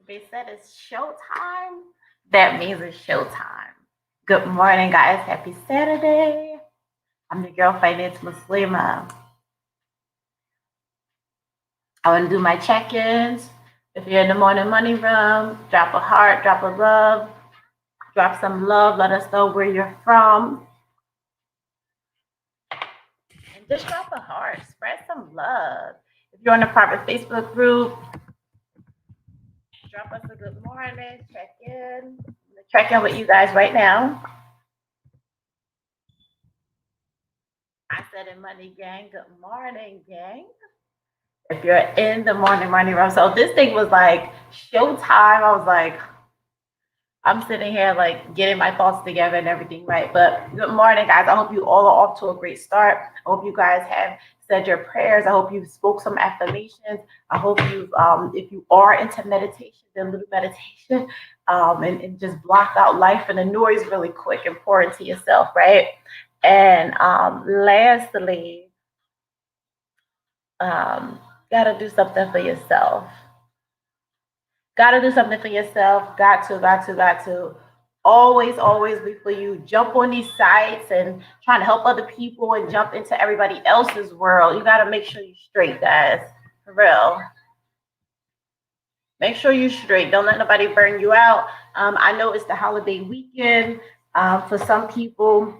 They said it's showtime. That means it's showtime. Good morning, guys. Happy Saturday. I'm your girl, Finance Muslima. I want to do my check ins. If you're in the morning money room, drop a heart, drop a love, drop some love. Let us know where you're from. And just drop a heart. Spread some love. If you're in a private Facebook group, drop us a good morning. Check in. I'm going to check in with you guys right now. I said in Money Gang, good morning, gang. If you're in the morning room. So this thing was like showtime. I was like, I'm sitting here like getting my thoughts together and everything, right? But good morning, guys. I hope you all are off to a great start. I hope you guys have said your prayers. I hope you spoke some affirmations. I hope you've, if you are into meditation, then a little meditation, and just block out life and the noise really quick and pour into yourself, right? And lastly, um, gotta do something for yourself. Gotta do something for yourself. Got to. Always before you jump on these sites and trying to help other people and jump into everybody else's world, you gotta make sure you're straight, guys. For real. Make sure you're straight. Don't let nobody burn you out. I know it's the holiday weekend. For some people,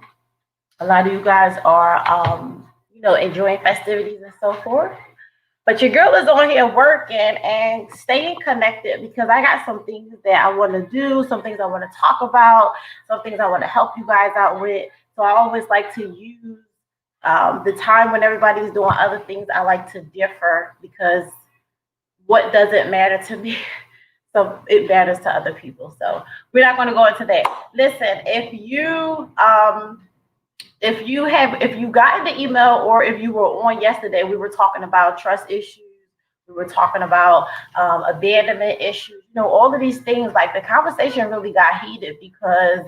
a lot of you guys are, enjoying festivities and so forth. But your girl is on here working and staying connected because I got some things that I want to do, some things I want to talk about, some things I want to help you guys out with. So I always like to use the time when everybody's doing other things. I like to differ because what doesn't matter to me, so it matters to other people. So we're not going to go into that. Listen, if you got the email or if you were on yesterday, we were talking about trust issues. We were talking about abandonment issues. All of these things. Like the conversation really got heated because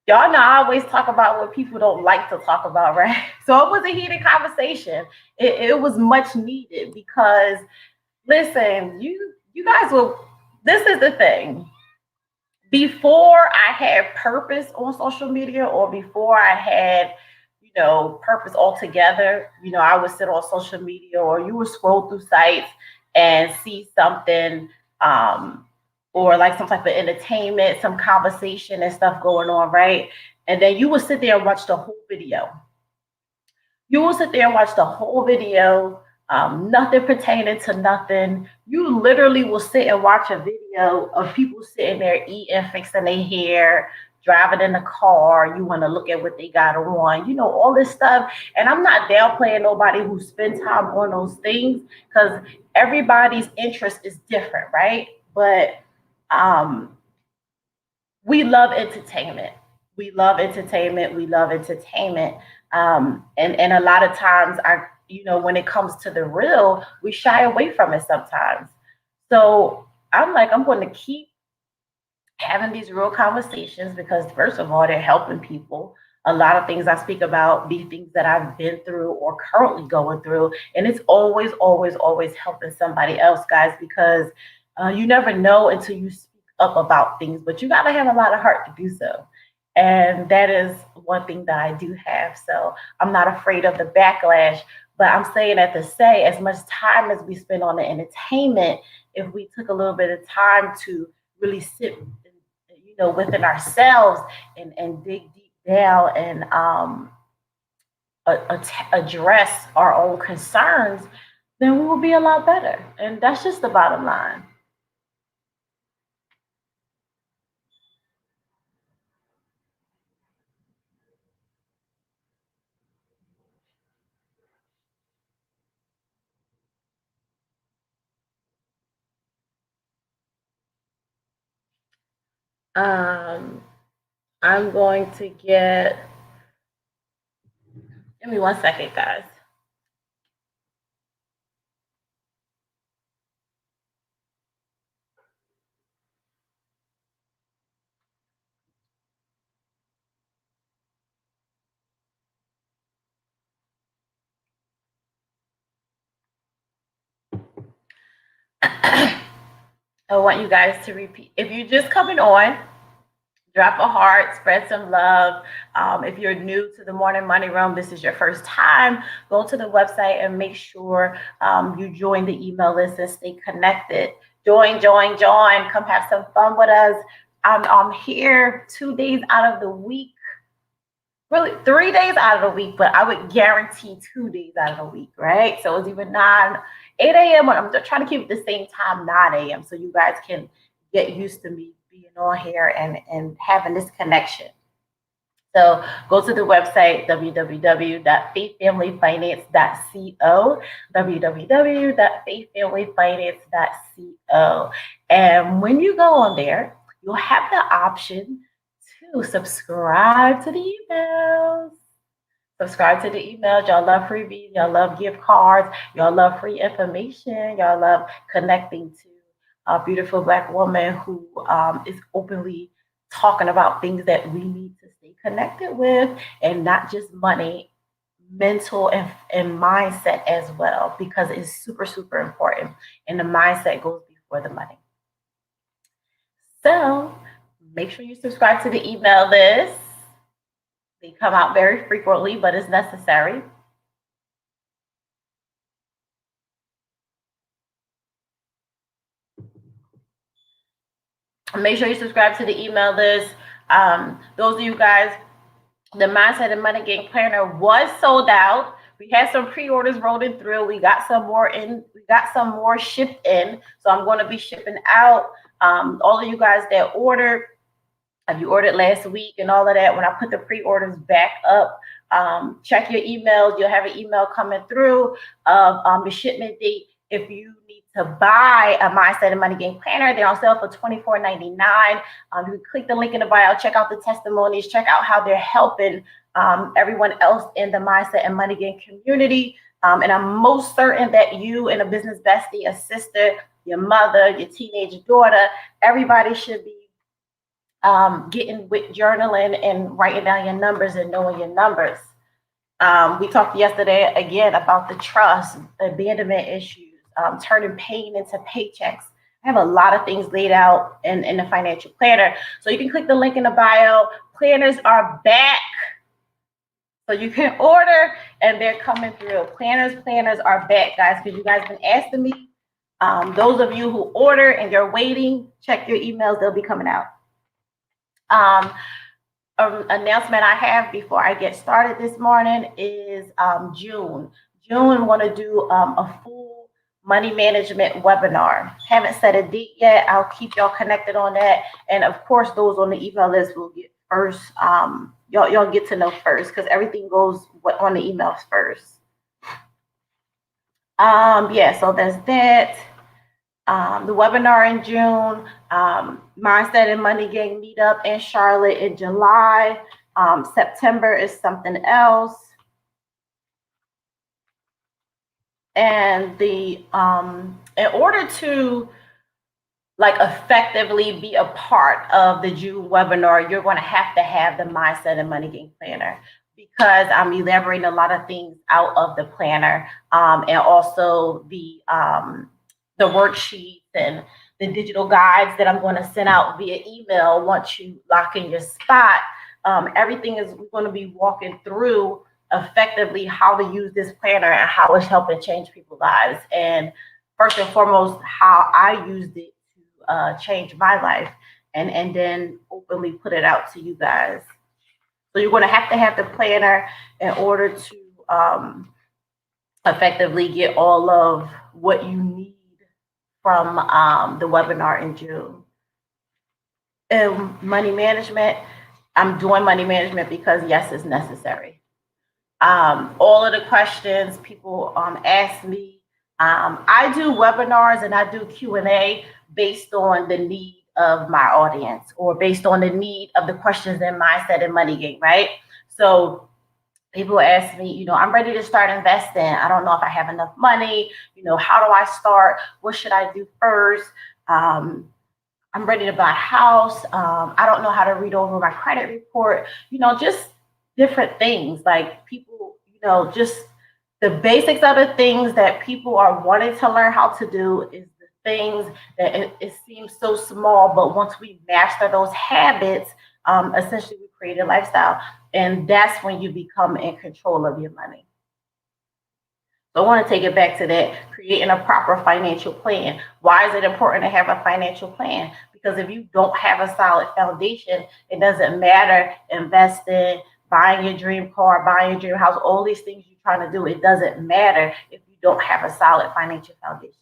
y'all know I always talk about what people don't like to talk about, right? So it was a heated conversation. It was much needed because listen, you guys will. This is the thing. Before I had purpose on social media or before I had, purpose altogether, I would sit on social media or you would scroll through sites and see something, um, or like some type of entertainment, some conversation and stuff going on, right? And then you would sit there and watch the whole video. You will sit there and watch the whole video, nothing pertaining to nothing. You literally will sit and watch a video of people sitting there eating, fixing their hair, driving in the car. You want to look at what they got on, all this stuff. And I'm not downplaying nobody who spends time on those things because everybody's interest is different, right? But um, we love entertainment. We love entertainment. We love entertainment. And a lot of times, when it comes to the real, we shy away from it sometimes. So I'm like, I'm going to keep having these real conversations because, first of all, they're helping people. A lot of things I speak about be things that I've been through or currently going through. And it's always helping somebody else, guys, because you never know until you speak up about things, but you got to have a lot of heart to do so. And that is one thing that I do have. So I'm not afraid of the backlash. But I'm saying that to say, as much time as we spend on the entertainment, if we took a little bit of time to really sit, within ourselves and dig deep down and address our own concerns, then we will be a lot better. And that's just the bottom line. Um, I'm going to get, give me 1 second, guys. I want you guys to repeat. If you're just coming on, drop a heart, spread some love. If you're new to the Morning Money Room, this is your first time, go to the website and make sure you join the email list and stay connected. Join. Come have some fun with us. I'm here 2 days out of the week. Really 3 days out of the week, but I would guarantee 2 days out of the week, right? So it's even 8 a.m. I'm trying to keep it the same time, 9 a.m. So you guys can get used to me being on here and having this connection. So go to the website, www.faithfamilyfinance.co, www.faithfamilyfinance.co. And when you go on there, you'll have the option to subscribe to the emails. Subscribe to the emails. Y'all love freebies. Y'all love gift cards. Y'all love free information. Y'all love connecting to a beautiful Black woman who is openly talking about things that we need to stay connected with, and not just money, mental and mindset as well, because it's super, super important. And the mindset goes before the money. So make sure you subscribe to the email list. They come out very frequently, but it's necessary. Make sure you subscribe to the email list. Those of you guys, the Mindset and Money Game Planner was sold out. We had some pre-orders rolling through. We got some more in. We got some more shipped in. So I'm going to be shipping out. All of you guys that ordered, if you ordered last week and all of that, when I put the pre-orders back up, check your emails. You'll have an email coming through of the shipment date. If you need to buy a Mindset and Money Game Planner, they're on sale for $24.99. You can click the link in the bio, check out the testimonies, check out how they're helping everyone else in the Mindset and Money Game community. And I'm most certain that you and a business bestie, a sister, your mother, your teenage daughter, everybody should be getting with journaling and writing down your numbers and knowing your numbers. We talked yesterday again about the trust, abandonment issues, turning pain into paychecks. I have a lot of things laid out in the financial planner. So you can click the link in the bio. Planners are back. So you can order and they're coming through. Planners are back, guys, because you guys have been asking me. Those of you who order and you're waiting, check your emails. They'll be coming out. Announcement I have before I get started this morning is June. June, want to do a full money management webinar. Haven't set a date yet. I'll keep y'all connected on that. And of course, those on the email list will get first. Y'all get to know first because everything goes on the emails first. Yeah, so there's that. The webinar in June, Mindset and Money Game meetup in Charlotte in July. September is something else. And the in order to like effectively be a part of the June webinar, you're going to have the Mindset and Money Game Planner, because I'm elaborating a lot of things out of the planner, and also the worksheets and the digital guides that I'm going to send out via email once you lock in your spot. Everything is going to be walking through effectively how to use this planner and how it's helping change people's lives. And first and foremost, how I used it to change my life, and then openly put it out to you guys. So you're going to have the planner in order to effectively get all of what you need from the webinar in June. And money management, I'm doing money management because yes, it's necessary. All of the questions people ask me, I do webinars and I do Q&A based on the need of my audience or based on the need of the questions in Mindset and Money Game, right? So people ask me, I'm ready to start investing. I don't know if I have enough money. How do I start? What should I do first? I'm ready to buy a house. I don't know how to read over my credit report. Just different things like people, just the basics of the things that people are wanting to learn how to do is the things that it seems so small, but once we master those habits, essentially we create a lifestyle. And that's when you become in control of your money. So I want to take it back to that, creating a proper financial plan. Why is it important to have a financial plan? Because if you don't have a solid foundation, it doesn't matter investing, buying your dream car, buying your dream house, all these things you're trying to do. It doesn't matter if you don't have a solid financial foundation.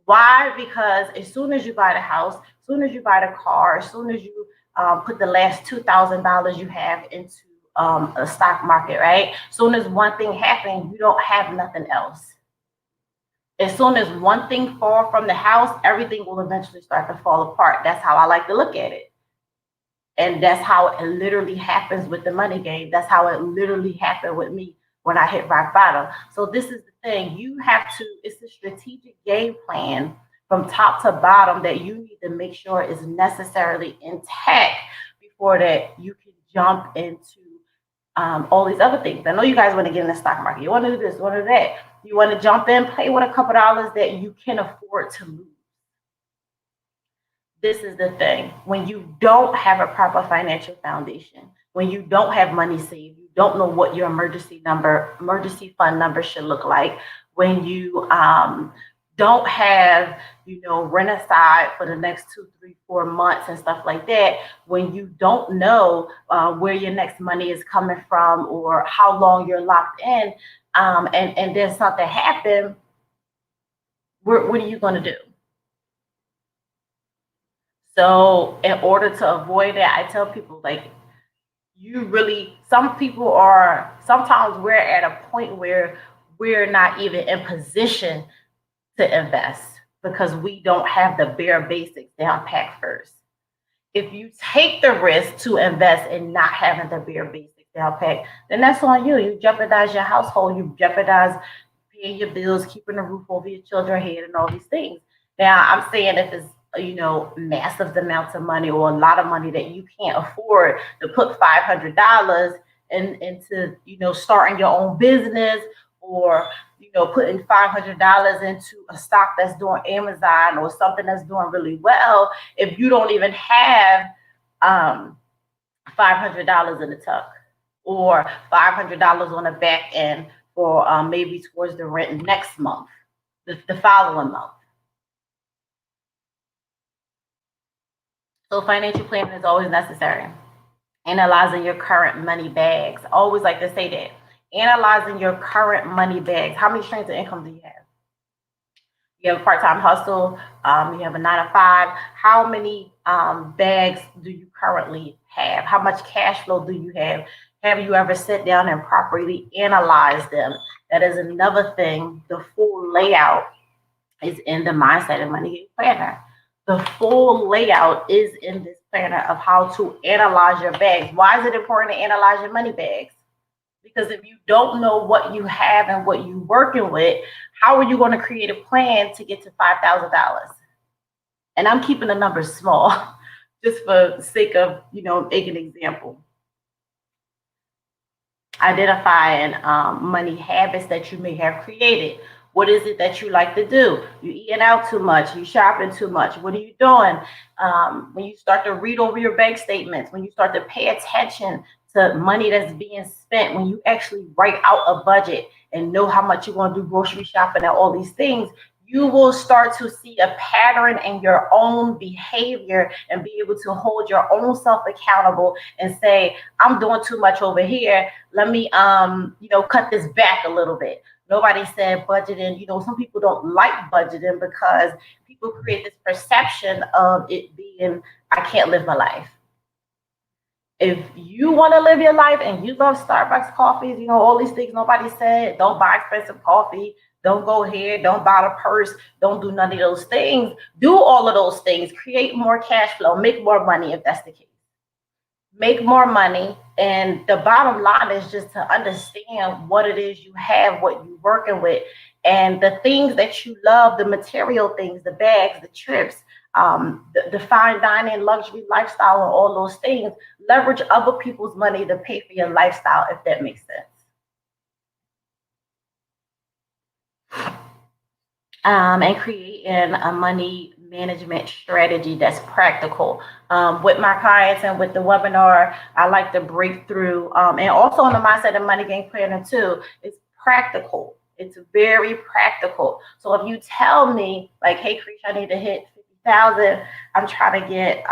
Why? Because as soon as you buy the house, as soon as you buy the car, as soon as you put the last $2,000 you have into a stock market, right? As soon as one thing happens, you don't have nothing else. As soon as one thing falls from the house, everything will eventually start to fall apart. That's how I like to look at it. And that's how it literally happens with the money game. That's how it literally happened with me when I hit rock bottom. So this is the thing. You have to, it's a strategic game plan from top to bottom that you need to make sure is necessarily intact before that you can jump into all these other things. I know you guys want to get in the stock market. You want to do this, you want to do that. You want to jump in, play with a couple dollars that you can afford to lose. This is the thing. When you don't have a proper financial foundation, when you don't have money saved, you don't know what your emergency fund number should look like. When you don't have, rent aside for the next 2, 3, 4 months and stuff like that, when you don't know where your next money is coming from or how long you're locked in, and then something happen, what are you going to do? So in order to avoid that, I tell people like sometimes we're at a point where we're not even in position to invest because we don't have the bare basics down pat first. If you take the risk to invest in not having the bare basics down pat, then that's on you. You jeopardize your household, you jeopardize paying your bills, keeping a roof over your children's head, and all these things. Now, I'm saying if it's massive amounts of money or a lot of money that you can't afford to put $500 into starting your own business or putting $500 into a stock that's doing Amazon or something that's doing really well, if you don't even have $500 in the tuck or $500 on the back end for maybe towards the rent next month, the following month. So financial planning is always necessary. Analyzing your current money bags. I always like to say that. Analyzing your current money bags. How many streams of income do you have? You have a part-time hustle. You have a 9 to 5. How many bags do you currently have? How much cash flow do you have? Have you ever sit down and properly analyze them? That is another thing. The full layout is in the Mindset and Money Planner. The full layout is in this planner of how to analyze your bags. Why is it important to analyze your money bags? Because if you don't know what you have and what you're working with, how are you going to create a plan to get to $5,000? And I'm keeping the numbers small just for the sake of, making an example. Identifying money habits that you may have created. What is it that you like to do? You eating out too much? You shopping too much? What are you doing? When you start to read over your bank statements, when you start to pay attention to money that's being spent, when you actually write out a budget and know how much you want to do grocery shopping and all these things, you will start to see a pattern in your own behavior and be able to hold your own self accountable and say, I'm doing too much over here. Let me, cut this back a little bit. Nobody said budgeting. Some people don't like budgeting because people create this perception of it being, I can't live my life. If you want to live your life and you love Starbucks coffees, all these things nobody said, don't buy expensive coffee, don't go here, don't buy a purse, don't do none of those things. Do all of those things. Create more cash flow, make more money if that's the case. Make more money. And the bottom line is just to understand what it is you have, what you're working with, and the things that you love, the material things, the bags, the trips, the fine dining, luxury lifestyle, and all those things. Leverage other people's money to pay for your lifestyle, if that makes sense. and creating a money management strategy that's practical. With my clients and with the webinar, I like to break through, and also on the Mindset and Money Game Planner too, it's practical. It's very practical. So if you tell me, like, hey, Krish, I need to hit 50,000, I'm trying to get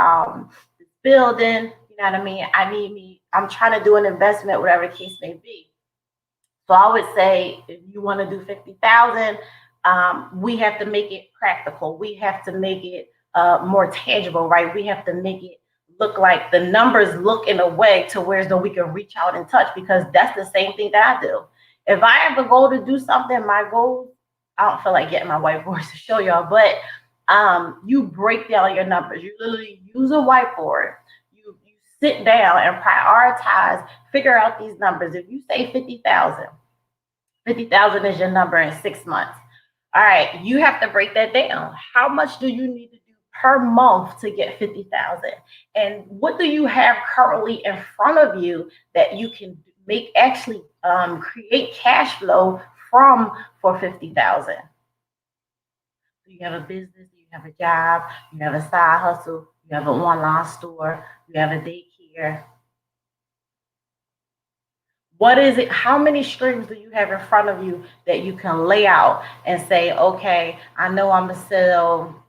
this building, you know what I mean? I'm trying to do an investment, whatever the case may be. So I would say if you want to do 50,000, we have to make it practical. We have to make it more tangible, right? We have to make it look like the numbers look in a way to where though we can reach out and touch, because that's the same thing that I do. If I have a goal to do something, my goal, I don't feel like getting my whiteboard to show y'all, but you break down your numbers. You literally use a whiteboard. You sit down and prioritize, figure out these numbers. If you say 50,000, 50,000 is your number in 6 months. All right, you have to break that down. How much do you need to do per month to get 50,000? And what do you have currently in front of you that you can make actually create cash flow from for 50,000? Do you have a business? Do you have a job? You have a side hustle? You have an online store? You have a daycare? What is it? How many streams do you have in front of you that you can lay out and say, okay, I know I'm gonna sell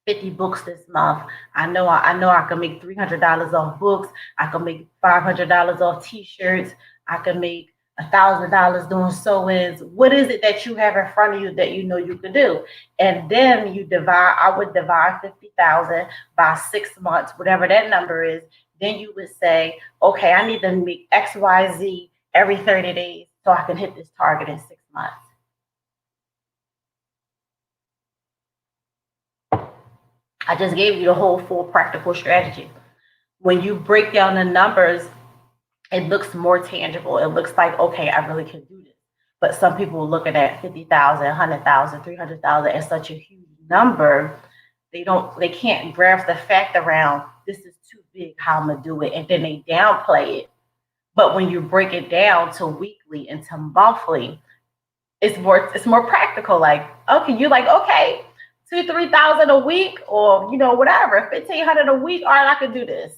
50 books this month. I know I can make $300 off books. I can make $500 off t-shirts. I can make $1,000 doing sew-ins. What is it that you have in front of you that you know you can do? And then you divide, I would divide 50,000 by 6 months, whatever that number is. Then you would say, okay, I need to make XYZ every 30 days so I can hit this target in 6 months. I just gave you the whole full practical strategy. When you break down the numbers, it looks more tangible. It looks like, okay, I really can do this. But some people are looking at 50,000, 100,000, 300,000 as such a huge number. They can't grasp the fact around this is too big, how I'm gonna do it, and then they downplay it. But when you break it down to weekly and to monthly, it's more practical. Like, okay, you're like, okay, 2,000, 3,000 a week, or whatever, 1,500 a week. All right, I could do this.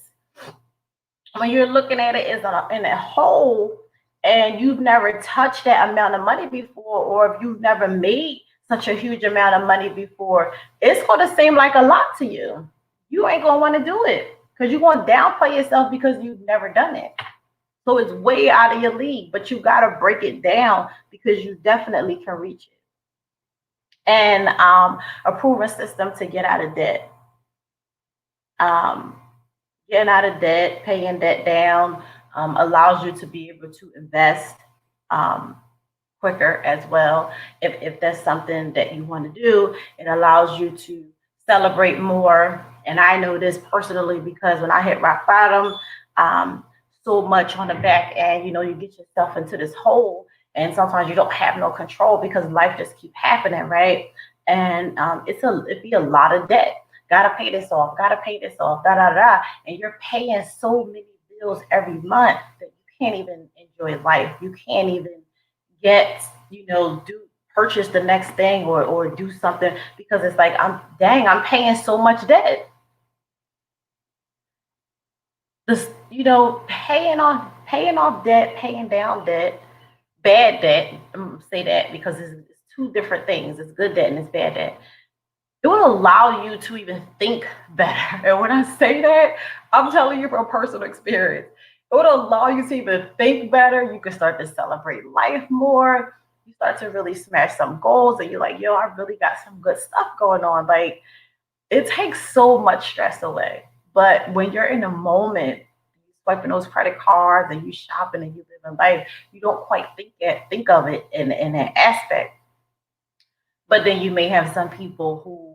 When you're looking at it as in a whole, and you've never touched that amount of money before, or if you've never made such a huge amount of money before, it's going to seem like a lot to you. You ain't going to want to do it because you're going to downplay yourself because you've never done it. So it's way out of your league, but you got to break it down because you definitely can reach it. And a proven system to get out of debt. Um, Getting out of debt, paying debt down, allows you to be able to invest um, quicker as well. If that's something that you want to do, it allows you to celebrate more. And I know this personally because when I hit rock bottom, um, so much on the back end, you get yourself into this hole, and sometimes you don't have no control because life just keep happening, right? And it'd be a lot of debt. Gotta pay this off, gotta pay this off, da da da. And you're paying so many bills every month that you can't even enjoy life. You can't even get, do purchase the next thing or do something because it's like I'm paying so much debt. This, paying off debt, paying down debt, bad debt. I'm gonna say that because it's two different things. It's good debt and it's bad debt. It will allow you to even think better. And when I say that, I'm telling you from personal experience. It would allow you to even think better. You can start to celebrate life more. You start to really smash some goals, and you're like, yo, I really got some good stuff going on. Like, it takes so much stress away. But when you're in a moment, you swiping those credit cards and you shopping and you live in life, you don't quite think of it in that aspect. But then you may have some people who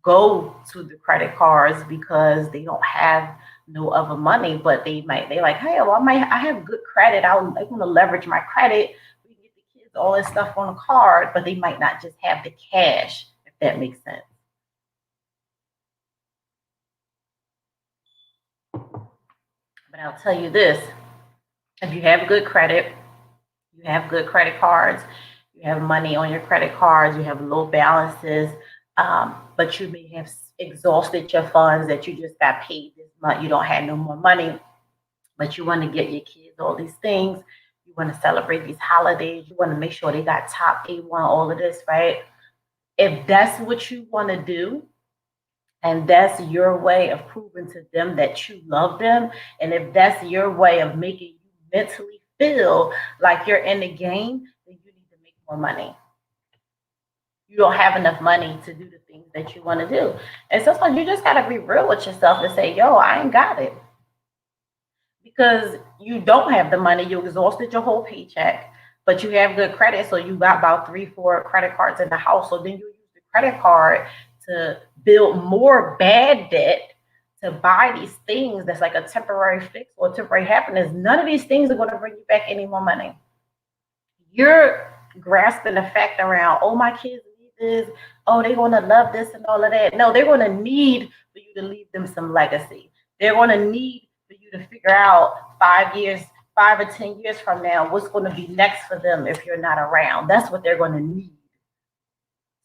go to the credit cards because they don't have no other money, but they like, hey, well, I have good credit. I want to leverage my credit. We can get the kids all this stuff on a card, but they might not just have the cash, if that makes sense. But I'll tell you this: if you have good credit, you have good credit cards, You have money on your credit cards, you have low balances, but you may have exhausted your funds that you just got paid this month. You don't have no more money, but you want to get your kids all these things. You want to celebrate these holidays. You want to make sure they got top A1, all of this, right? If that's what you want to do, and that's your way of proving to them that you love them, and if that's your way of making you mentally feel like you're in the game, then you need to make more money. You don't have enough money to do the things that you want to do. And sometimes you just got to be real with yourself and say, yo, I ain't got it. Because you don't have the money. You exhausted your whole paycheck, but you have good credit. So you got about 3, 4 credit cards in the house. So then you use the credit card to build more bad debt to buy these things that's like a temporary fix or temporary happiness. None of these things are going to bring you back any more money. You're grasping the fact around, oh, my kids need this. Oh, they're going to love this and all of that. No, they're going to need for you to leave them some legacy. They're going to need for you to figure out 5 years, 5 or 10 years from now, what's going to be next for them if you're not around. That's what they're going to need.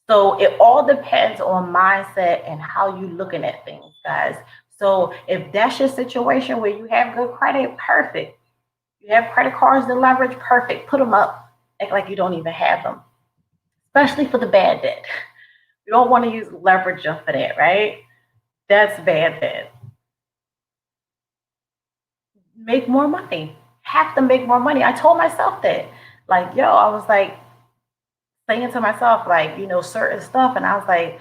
So it all depends on mindset and how you looking at things, guys. So if that's your situation where you have good credit, perfect. You have credit cards to leverage, perfect. Put them up. Act like you don't even have them, especially for the bad debt. You don't want to use leverage for that, right? That's bad debt. Make more money. Have to make more money. I told myself that. Like, yo, I was like saying to myself, like, certain stuff. And I was like,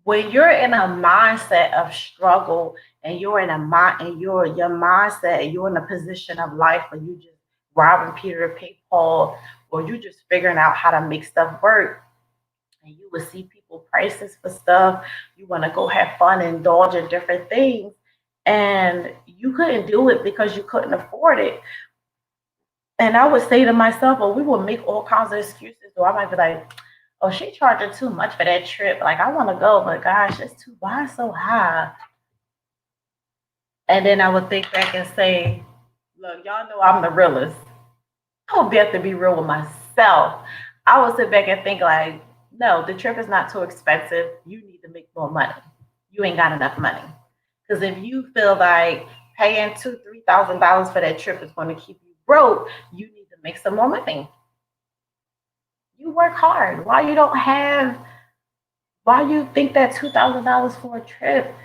when you're in a mindset of struggle and you're in a mind and your mindset and you're in a position of life where you just robbing Peter to pay Paul, or you just figuring out how to make stuff work, and you will see people prices for stuff, you want to go have fun and indulge in different things, and you couldn't do it because you couldn't afford it. And I would say to myself, well, we will make all kinds of excuses. Or I might be like, oh, she charging too much for that trip. Like, I want to go, but gosh, it's too, why so high? And then I would think back and say, look, y'all know I'm the realist. I would have to be real with myself. I would sit back and think like, no, the trip is not too expensive. You need to make more money. You ain't got enough money. Because if you feel like paying $2,000, $3,000 for that trip is going to keep you broke, you need to make some more money. You work hard. Why you think that $2,000 for a trip,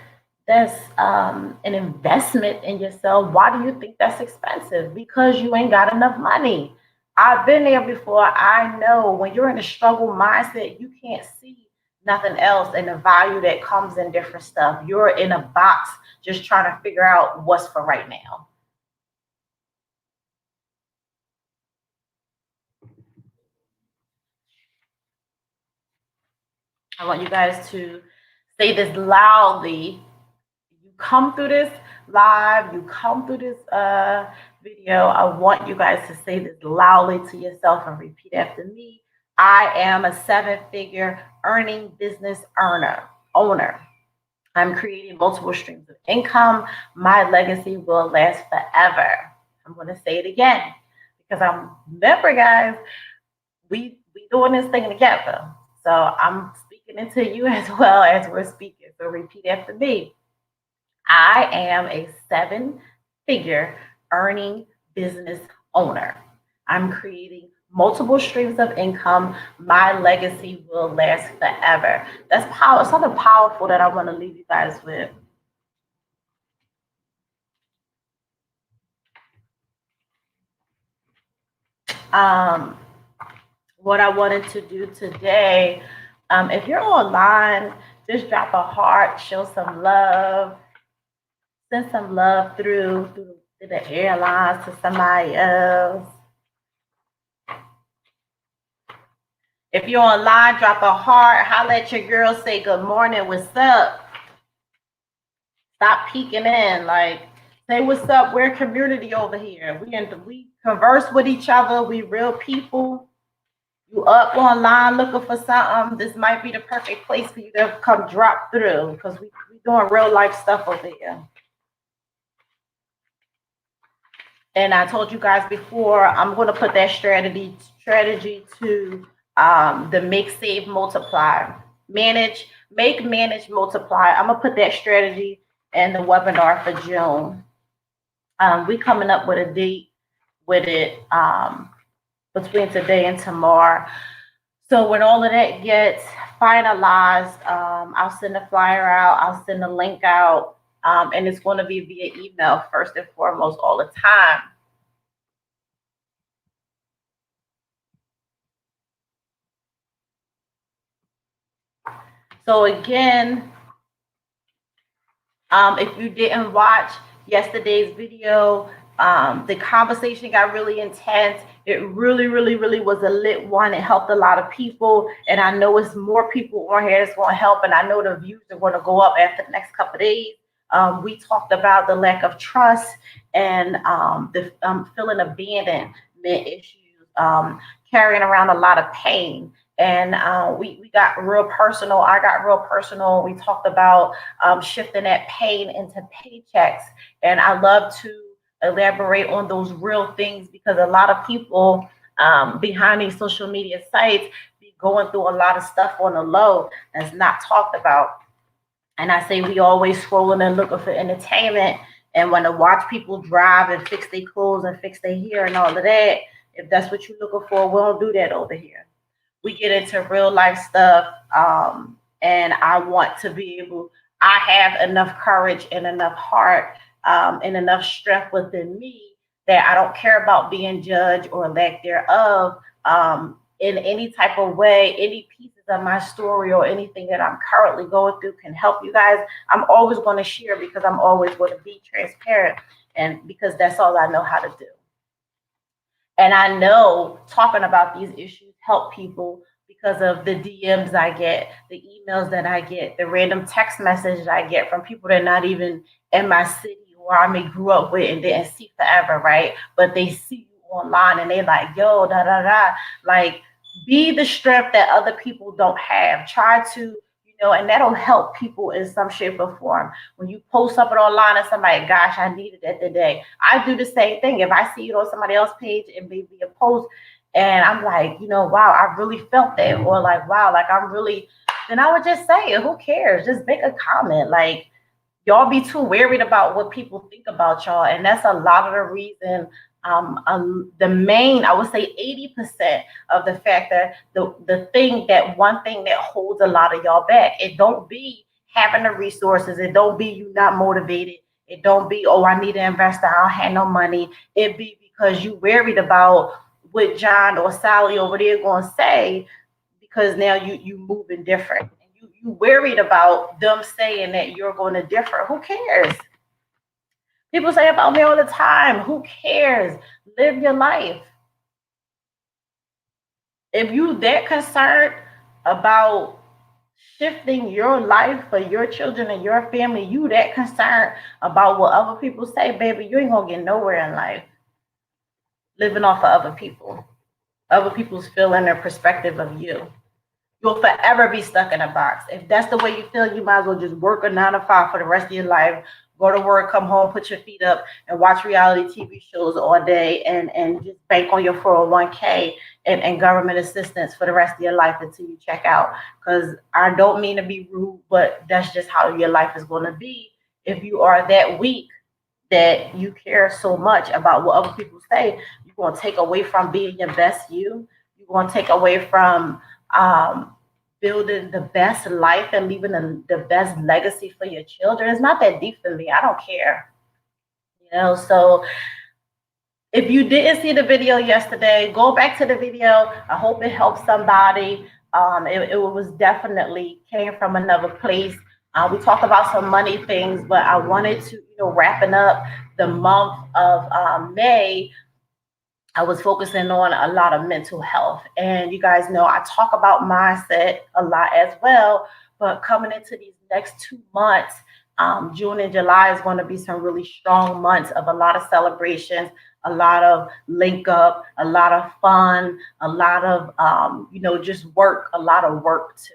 that's an investment in yourself? Why do you think that's expensive? Because you ain't got enough money. I've been there before. I know when you're in a struggle mindset, you can't see nothing else and the value that comes in different stuff. You're in a box just trying to figure out what's for right now. I want you guys to say this loudly. You come through this live, you come through this video. I want you guys to say this loudly to yourself and repeat after me. I am a 7-figure earning business owner. I'm creating multiple streams of income. My legacy will last forever. I'm going to say it again because remember, guys, we doing this thing together. So I'm speaking into you as well as we're speaking. So repeat after me. I am a 7-figure earning business owner. I'm creating multiple streams of income. My legacy will last forever. That's power. Something powerful that I want to leave you guys with. Um, what I wanted to do today, if you're online, just drop a heart, show some love, send some love through the airlines to somebody else. If you're online, drop a heart. Holla at your girl. Say good morning. What's up? Stop peeking in. Like, say what's up. We're a community over here. We converse with each other. We real people. You up online looking for something? This might be the perfect place for you to come drop through because we doing real life stuff over here. And I told you guys before, I'm going to put that strategy to the make, save, multiply, manage, multiply. I'm gonna put that strategy in the webinar for June. We coming up with a date with it between today and tomorrow. So when all of that gets finalized, I'll send a flyer out. I'll send a link out, and it's going to be via email first and foremost all the time. So again, if you didn't watch yesterday's video, the conversation got really intense. It really, really, really was a lit one. It helped a lot of people. And I know it's more people on here that's going to help. And I know the views are going to go up after the next couple of days. We talked about the lack of trust and the feeling abandonment issues, carrying around a lot of pain. And we got real personal. I got real personal. We talked about shifting that pain into paychecks. And I love to elaborate on those real things because a lot of people behind these social media sites be going through a lot of stuff on the low that's not talked about. And I say we always scrolling and looking for entertainment and want to watch people drive and fix their clothes and fix their hair and all of that. If that's what you're looking for, we don't do that over here. We get into real life stuff, and I want to be able, I have enough courage and enough heart and enough strength within me that I don't care about being judged or lack thereof in any type of way. Any pieces of my story or anything that I'm currently going through can help you guys. I'm always going to share because I'm always going to be transparent, and because that's all I know how to do. And I know talking about these issues help people because of the DMs I get, the emails that I get, the random text messages I get from people that are not even in my city or I may grew up with and didn't see forever, right? But they see you online and they like, yo, da da da. Like, be the strength that other people don't have. Try to, and that'll help people in some shape or form. When you post something online and somebody, gosh, I needed that today. I do the same thing. If I see it on somebody else's page and maybe a post and I'm like, wow, I really felt that. Or like, wow, like I'm really, then I would just say it. Who cares? Just make a comment. Like, y'all be too worried about what people think about y'all. And that's a lot of the reason, the main, I would say 80% of the fact that one thing that holds a lot of y'all back, it don't be having the resources. It don't be you not motivated. It don't be, oh, I need to invest. I don't have no money. It be because you worried about what John or Sally over there going to say, because now you moving different. You worried about them saying that you're going to differ. Who cares? People say about me all the time. Who cares? Live your life. If you that concerned about shifting your life for your children and your family, you that concerned about what other people say, baby, you ain't gonna get nowhere in life living off of other people's feeling their perspective of you. You'll forever be stuck in a box. If that's the way you feel, you might as well just work a 9 to 5 for the rest of your life. Go to work, come home, put your feet up, and watch reality TV shows all day, and just bank on your 401k and government assistance for the rest of your life until you check out. Because I don't mean to be rude, but that's just how your life is going to be if you are that weak that you care so much about what other people say. You're going to take away from being your best you. You're going to take away from building the best life and leaving the best legacy for your children. It's not that deep for me. I don't care. So if you didn't see the video yesterday, go back to the video. I hope it helped somebody. It was definitely came from another place. We talked about some money things, but I wanted to, wrapping up the month of May, I was focusing on a lot of mental health. And you guys know I talk about mindset a lot as well, but coming into these next 2 months, June and July is going to be some really strong months of a lot of celebrations, a lot of link up, a lot of fun, a lot of, just work, a lot of work too.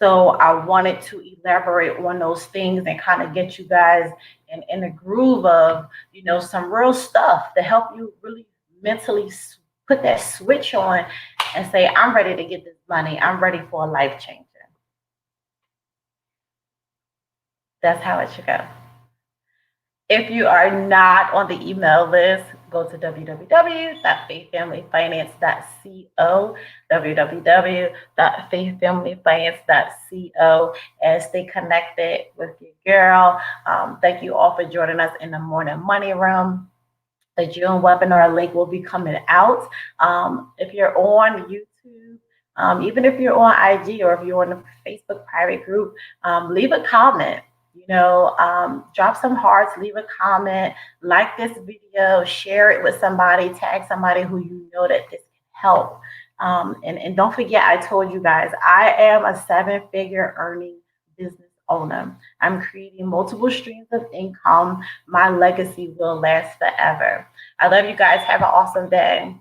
So I wanted to elaborate on those things and kind of get you guys in a groove of, some real stuff to help you really mentally put that switch on and say, I'm ready to get this money. I'm ready for a life changer. That's how it should go. If you are not on the email list, go to www.faithfamilyfinance.co, www.faithfamilyfinance.co, and stay connected with your girl. Thank you all for joining us in the Morning Money Room. The June webinar link will be coming out. If you're on YouTube, even if you're on IG or if you're on the Facebook private group, leave a comment. Drop some hearts, leave a comment, like this video, share it with somebody, tag somebody who you know that this can help. And don't forget, I told you guys, I am a 7-figure earning business owner. I'm creating multiple streams of income. My legacy will last forever. I love you guys. Have an awesome day.